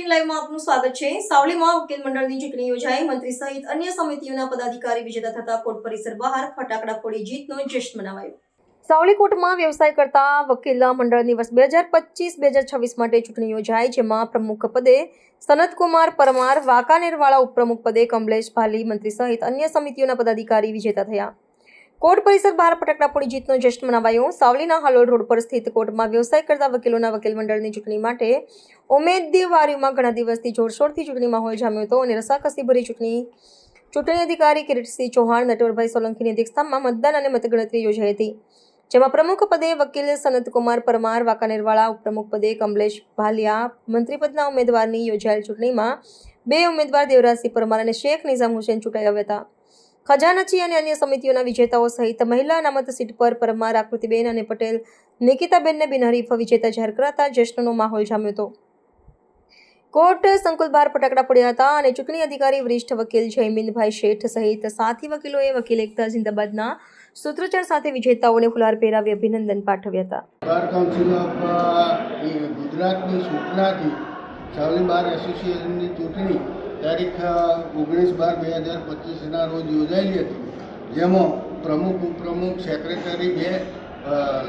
Breaking લાઈવમાં આપનું સ્વાગત છે। સાવલીમાં વકીલ મંડળની ચૂંટણી યોજાઈ। મંત્રી સહિત અન્ય સમિતિઓના પદાધિકારી વિજેતા થતા કોર્ટ પરિસર બહાર ફટાકડા ફોડી જીતનો જશ્ન મનાવાયો। સાવલી કોર્ટમાં વ્યવસાય કરતા વકીલ મંડળની વર્ષ 2025-2026 માટે ચૂંટણી યોજાઈ, જેમાં પ્રમુખ પદે સનતકુમાર પરમાર, વાંકાનેરવાળા, ઉપપ્રમુખ પદે કમલેશ ભાલી, મંત્રી સહિત અન્ય સમિતિઓના પદાધિકારી વિજેતા થયા। કોર્ટ પરિસર બહાર ફટાકડા ફોડી જીતનો જશ્ન મનાવાયો। સાવલીના હાલોલ રોડ પર સ્થિત કોર્ટમાં વ્યવસાય કરતા વકીલોના વકીલ મંડળની ચૂંટણી માટે ઉમેદવારીમાં ઘણા દિવસથી જોરશોરથી ચૂંટણી માહોલ જામ્યો હતો અને રસાકસીભરી ચૂંટણી અધિકારી કિરીટસિંહ ચૌહાણ, નટવરભાઈ સોલંકીની અધ્યક્ષતામાં મતદાન અને મતગણતરી યોજાઈ હતી, જેમાં પ્રમુખ પદે વકીલ સનતકુમાર પરમાર, વાંકાનેરવાળા, ઉપપ્રમુખ પદે કમલેશ ભાલિયા, મંત્રીપદના ઉમેદવારની યોજાયેલ ચૂંટણીમાં 2 ઉમેદવાર દેવરાજસિંહ પરમાર અને શેખ નિઝામ હુસેન ચૂંટાઈ આવ્યા હતા। ખજાનચી અને અન્ય સમિતિઓના વિજેતાઓ સહિત મહિલા અનામત સીટ પર પરમાર આકૃતિબેન અને પટેલ નિકિતાબેનને બિનહરીફ વિજેતા જાહેર કરાતા જશ્નનો માહોલ જામ્યો હતો। કોર્ટ સંકુલ બહાર ફટાકડા પડ્યા હતા અને ચૂંટણી અધિકારી વરિષ્ઠ વકીલ જયમીનભાઈ શેઠ સહિત સાથી વકીલોએ વકીલ એકતા જિંદાબાદના સૂત્રોચ્ચાર સાથે વિજેતાઓને ફુલહાર પહેરાવી અભિનંદન પાઠવ્યા હતા। બાર કાઉન્સિલ ઓફ ગુજરાતની સૂચનાથી સાવલી બાર એસોસિએશનની ચૂંટણી તારીખ 19/12/2025ના રોજ યોજાયેલી હતી, જેમાં પ્રમુખ, ઉપપ્રમુખ, સેક્રેટરી, 2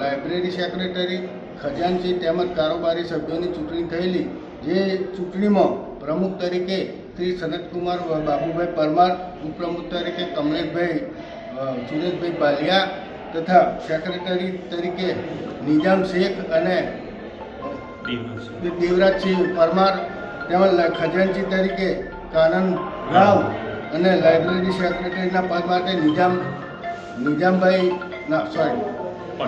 લાઇબ્રેરી સેક્રેટરી, ખજાનચી તેમજ કારોબારી સભ્યોની ચૂંટણી થયેલી। જે ચૂંટણીમાં પ્રમુખ તરીકે શ્રી સનતકુમાર બાબુભાઈ પરમાર, ઉપપ્રમુખ તરીકે કમલેશભાઈ સુરેશભાઈ ભાલિયા તથા સેક્રેટરી તરીકે નિઝામ શેખ અને દેવરાજસિંહ પરમાર, તેમજ ખજાનચી તરીકે કાનન રાવ અને લાઇબ્રેરી સેક્રેટરીના પદ માટે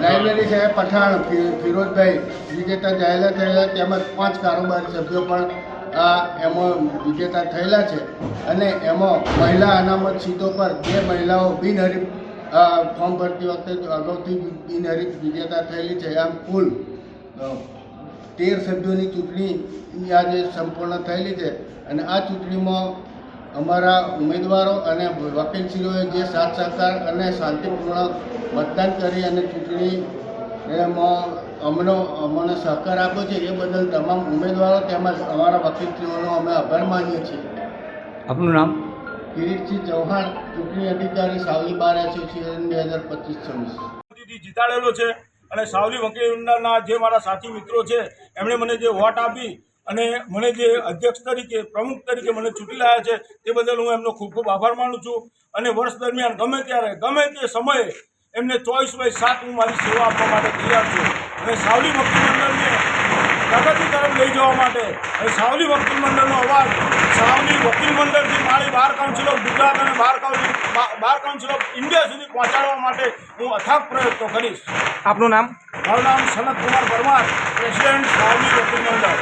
લાઇબ્રેરી સાહેબ પઠાણ ફિરોજભાઈ વિજેતા જાહેર થયેલા, તેમજ 5 કારોબારી સભ્યો પણ એમાં વિજેતા થયેલા છે। અને એમાં મહિલા અનામત સીટો પર 2 મહિલાઓ બિનહરીફ ફોર્મ ભરતી વખતે અગાઉથી બિનહરીફ વિજેતા થયેલી છે। આમ કુલ 13 સભ્યોની ચૂંટણી આજે સંપૂર્ણ થયેલી છે અને આ ચૂંટણીમાં અમારા ઉમેદવારો અને વકીલશ્રીઓએ જે સાથ સહકાર અને શાંતિપૂર્ણ મતદાન કરી અને ચૂંટણીમાં અમને સહકાર આપ્યો છે, એ બદલ તમામ ઉમેદવારો તેમજ અમારા વકીલશ્રીઓનો અમે આભાર માનીએ છીએ। આપનું નામ? કિરીટસિંહ ચૌહાણ, ચૂંટણી અધિકારી, સાવલી બાર એસોસિએશન 2025-26 જીતાડેલો છે। અને સાવલી વકીલ મંડળના જે મારા સાથી મિત્રો છે એમણે મને જે વોટ આપી અને મને જે અધ્યક્ષ તરીકે, પ્રમુખ તરીકે મને ચૂંટી લાવ્યા છે, તે બદલ હું એમનો ખૂબ ખૂબ આભાર માનું છું। અને વર્ષ દરમિયાન ગમે ત્યારે, ગમે તે સમયે એમને 24/7 હું મારી સેવા આપવા માટે તૈયાર છું। અને સાવલી વકીલ મંડળને પ્રગતિ તરફ લઈ જવા માટે અને સાવલી વકીલ મંડળનો અવાજ સાવલી વકીલ મંડળથી મારી બાર કાઉન્સિલ ઓફ ગુજરાત અને બાર કાઉન્સિલ ઓફ ઇન્ડિયા સુધી પહોંચાડવા માટે હું અથાગ પ્રયત્નો કરીશ। આપનું નામ? મારું નામ સનતકુમાર પરમાર, પ્રેસિડેન્ટ સાવલી વકીલ મંડળ।